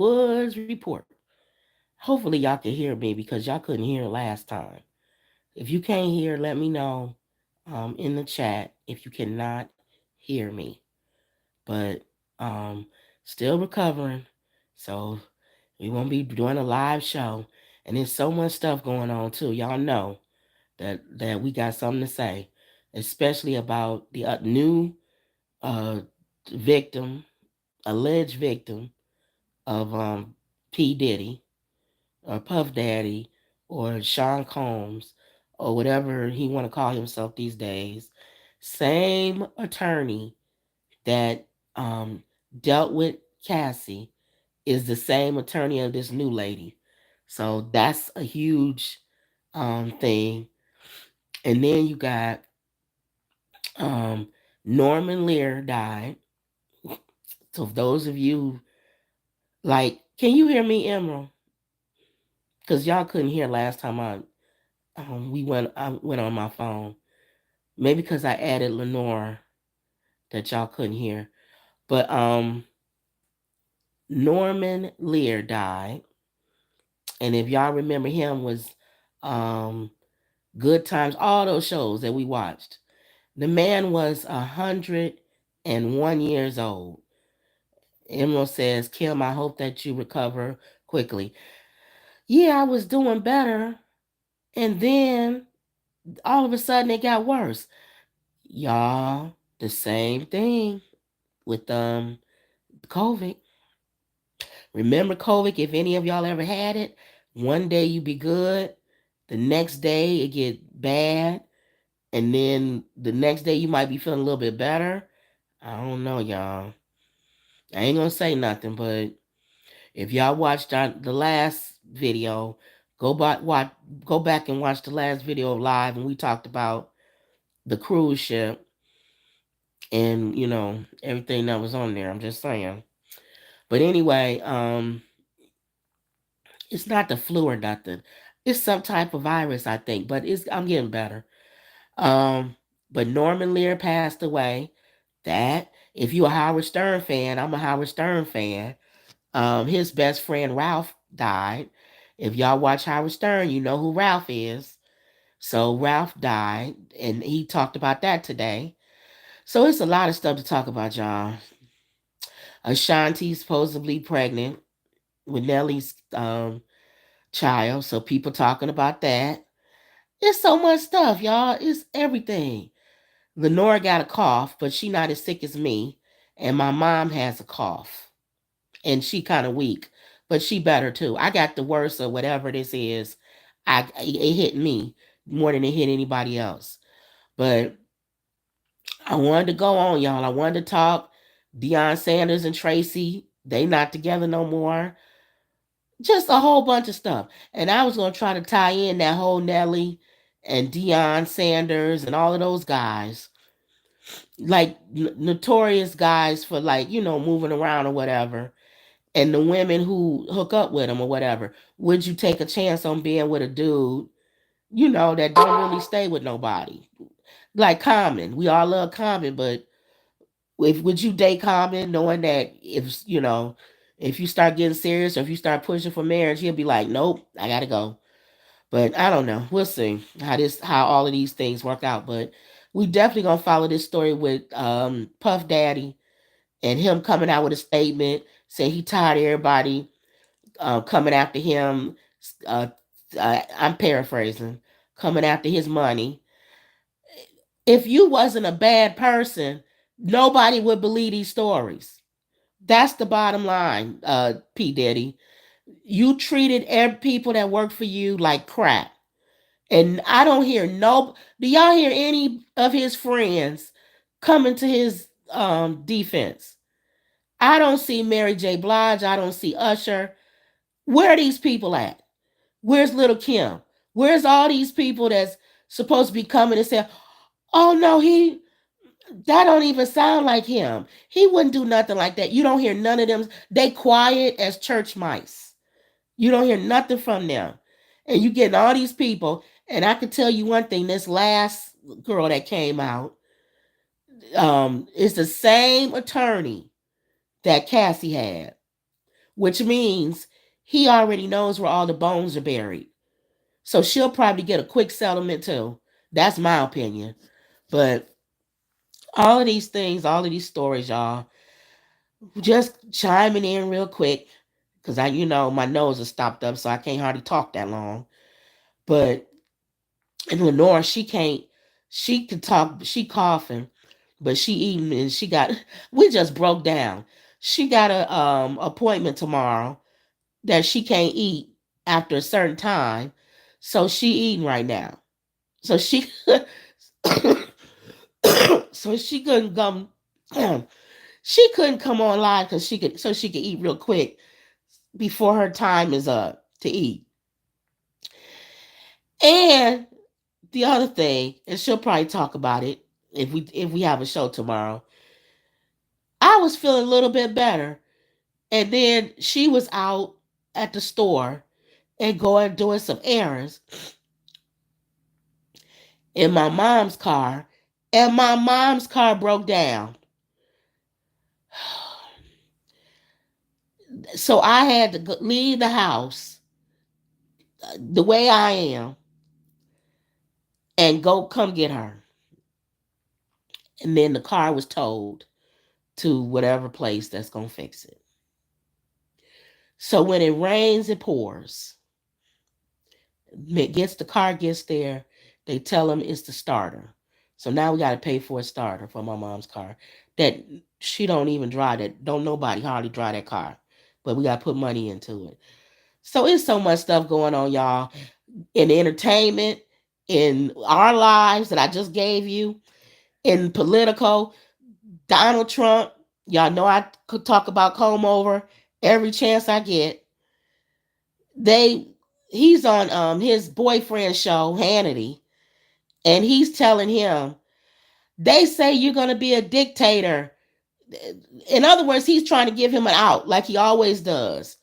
Woods Report. Hopefully y'all can hear me because y'all couldn't hear last time. If you can't hear, let me know in the chat if you cannot hear me. But um, still recovering, so we won't be doing a live show. And there's so much stuff going on too. Y'all know that we got something to say, especially about the new uh, victim, alleged victim of P Diddy or Puff Daddy or Sean Combs or whatever he want to call himself these days. Same attorney that dealt with Cassie is the same attorney of this new lady. So that's a huge thing. And then you got um, Norman Lear died. So those of you like, can you hear me, Emerald? Because y'all couldn't hear last time I went on my phone. Maybe because I added Lenore that y'all couldn't hear. But Norman Lear died. And if y'all remember him was um Good Times, all those shows that we watched. The man was 101 years old. Emerald says, Kim, I hope that you recover quickly. Yeah, I was doing better. And then all of a sudden it got worse. Y'all, the same thing with COVID. Remember COVID? If any of y'all ever had it, one day you be good, the next day it get bad, and then the next day you might be feeling a little bit better. I don't know, y'all. I ain't gonna say nothing, but if y'all watched the last video, go back and watch the last video live, and we talked about the cruise ship and everything that was on there. I'm just saying. But anyway, it's not the flu or nothing. It's some type of virus, I think. But I'm getting better. Um, but Norman Lear passed away. That if you're a Howard Stern fan, I'm a Howard Stern fan. His best friend Ralph died. If y'all watch Howard Stern, you know who Ralph is. So Ralph died, and he talked about that today. So it's a lot of stuff to talk about, y'all. Ashanti supposedly pregnant with Nelly's child, so people talking about that. It's so much stuff, y'all. It's everything. Lenora got a cough, but she not as sick as me, and my mom has a cough, and she kind of weak, but she better too. I got the worst of whatever this is. It hit me more than it hit anybody else, but I wanted to go on, y'all. I wanted to talk. Deion Sanders and Tracy, they not together no more. Just a whole bunch of stuff. And I was going to try to tie in that whole Nelly and Deion Sanders and all of those guys. Like notorious guys for moving around or whatever. And the women who hook up with them or whatever. Would you take a chance on being with a dude, that don't really stay with nobody? Like Common. We all love Common, but would you date Common knowing that if you start getting serious or if you start pushing for marriage, he'll be like, nope, I gotta go. But I don't know. We'll see how all of these things work out. But we definitely gonna follow this story with Puff Daddy and him coming out with a statement saying he tired of everybody coming after him. Uh, I'm paraphrasing, coming after his money. If you wasn't a bad person, nobody would believe these stories. That's the bottom line, P. Diddy. You treated every people that work for you like crap. And I don't hear no. Do y'all hear any of his friends coming to his defense? I don't see Mary J. Blige. I don't see Usher. Where are these people at? Where's Little Kim? Where's all these people that's supposed to be coming and saying, "Oh no, that don't even sound like him. He wouldn't do nothing like that." You don't hear none of them. They quiet as church mice. You don't hear nothing from them. And you getting all these people. And I can tell you one thing, this last girl that came out is the same attorney that Cassie had. which means he already knows where all the bones are buried. So she'll probably get a quick settlement too. That's my opinion. But all of these things, all of these stories, y'all, just chiming in real quick because my nose is stopped up, so I can't hardly talk that long. But and Lenore, she can't. She can talk. She coughing, but she eating, and she got. We just broke down. She got a appointment tomorrow that she can't eat after a certain time, so she eating right now. So she, so she couldn't come. She couldn't come on live because she could eat real quick before her time is up to eat. And the other thing, and she'll probably talk about it if we have a show tomorrow. I was feeling a little bit better, and then she was out at the store and going doing some errands in my mom's car, and my mom's car broke down. So I had to leave the house the way I am and go come get her. And then the car was towed to whatever place that's going to fix it. So when it rains, it pours. The car gets there, they tell them it's the starter. So now we got to pay for a starter for my mom's car that she don't even drive. That don't nobody hardly drive that car, but we got to put money into it. So it's so much stuff going on, y'all, in entertainment, in our lives that I just gave you, in political. Donald Trump, y'all know I could talk about comb over every chance I get. They he's on his boyfriend show, Hannity, and he's telling him, they say you're gonna be a dictator. In other words, he's trying to give him an out, like he always does.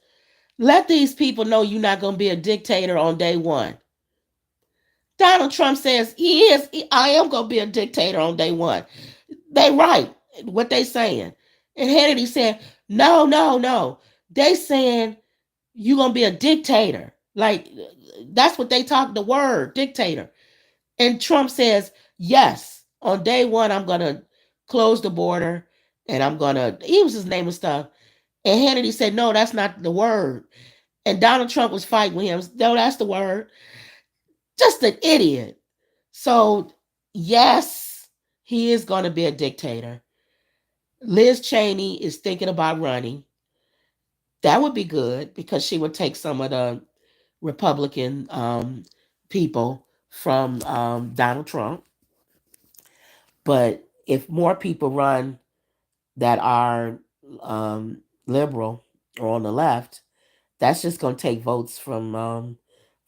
Let these people know you're not gonna be a dictator on day one. Donald Trump says I am gonna be a dictator on day one. They right, what they saying. And Hannity said, no, no, no. They saying you gonna be a dictator. Like that's what they talk the word, dictator. And Trump says, yes, on day one, I'm gonna close the border and I'm gonna he was his name and stuff. And Hannity said, no, that's not the word. And Donald Trump was fighting with him. No, that's the word. Just an idiot. So yes, he is gonna be a dictator. Liz Cheney is thinking about running. That would be good because she would take some of the Republican people from Donald Trump. But if more people run that are liberal or on the left, that's just going to take votes from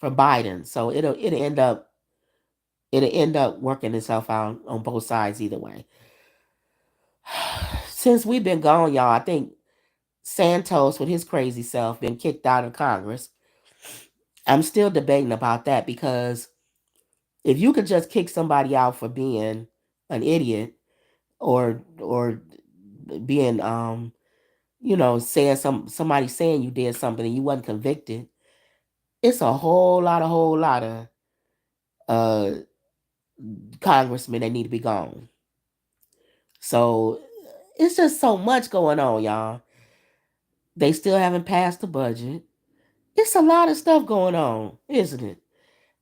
Biden. So it'll end up working itself out on both sides either way. Since we've been gone, y'all, I think Santos with his crazy self been kicked out of Congress. I'm still debating about that because if you could just kick somebody out for being an idiot or being saying somebody saying you did something and you wasn't convicted, it's a whole lot of uh congressmen that need to be gone. So it's just so much going on, y'all. They still haven't passed the budget. It's a lot of stuff going on, isn't it?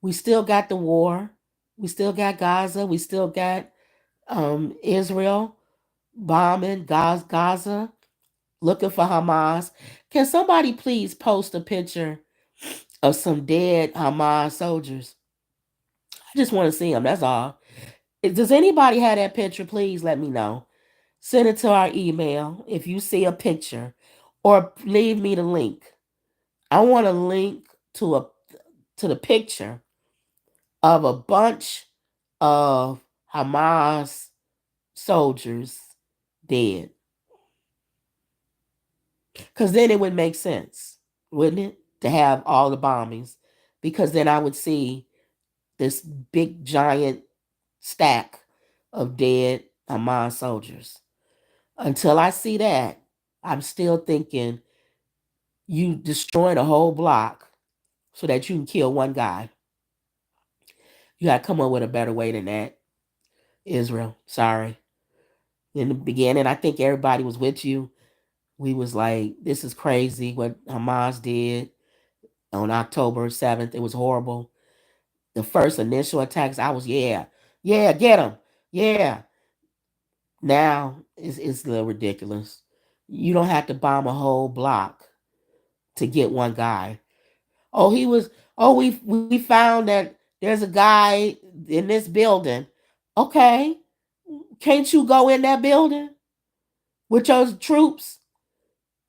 We still got the war. We still got Gaza. We still got Israel bombing Gaza, looking for Hamas. Can somebody please post a picture of some dead Hamas soldiers? I just want to see them. That's all. Does anybody have that picture? Please let me know. Send it to our email if you see a picture, or leave me the link. I want a link to the picture of a bunch of Hamas soldiers dead. Because then it would make sense, wouldn't it? To have all the bombings. Because then I would see this big giant stack of dead Hamas soldiers. Until I see that, I'm still thinking You destroying a whole block so that you can kill one guy. You gotta come up with a better way than that, Israel. Sorry. In the beginning, I think everybody was with you. We was like, this is crazy what Hamas did on October 7th. It was horrible. The first initial attacks, I was, yeah, yeah, get him. Yeah. Now it's a little ridiculous. You don't have to bomb a whole block to get one guy. Oh, he was. Oh, we found that there's a guy in this building. Okay, can't you go in that building with your troops?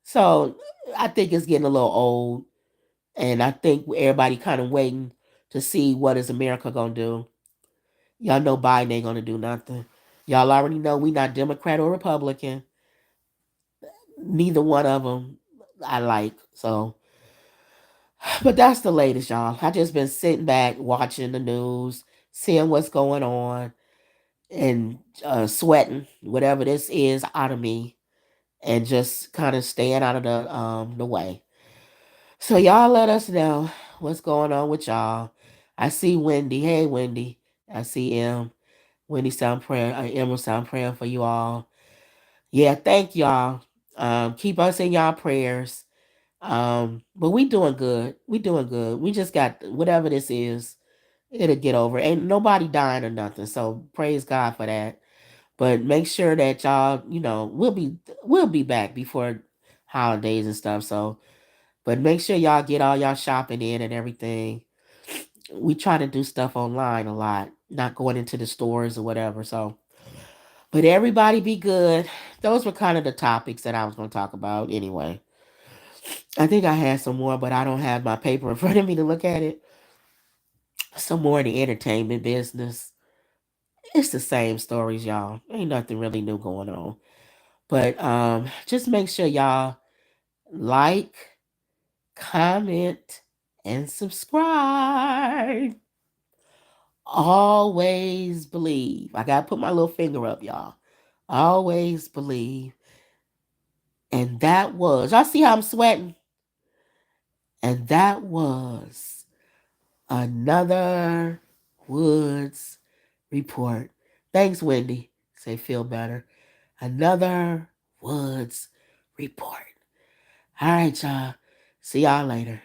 So I think it's getting a little old, and I think everybody kind of waiting to see what is America gonna do. Y'all know Biden ain't gonna do nothing. Y'all already know we not Democrat or Republican. Neither one of them I like. So, but that's the latest, y'all. I just been sitting back watching the news, seeing what's going on, and sweating whatever this is out of me, and just kind of staying out of the way. So y'all let us know what's going on with y'all. I see Wendy. Hey Wendy. I see M. Wendy sound prayer. Emerald sound praying for you all. Yeah, thank y'all. Keep us in y'all prayers. But we doing good. We doing good. We just got whatever this is. It'll get over. Ain't nobody dying or nothing. So praise God for that. But make sure that y'all, we'll be back before holidays and stuff. So, but make sure y'all get all y'all shopping in and everything. We try to do stuff online a lot, not going into the stores or whatever. So, but everybody be good. Those were kind of the topics that I was going to talk about anyway. I think I had some more, but I don't have my paper in front of me to look at it. Some more in the entertainment business. It's the same stories, y'all. Ain't nothing really new going on. But just make sure y'all like, comment, and subscribe. Always believe. I gotta put my little finger up, y'all. Always believe. And that was, y'all see how I'm sweating? And that was another Woods report. Thanks, Wendy. Say feel better. Another Woods report. All right, y'all. See y'all later.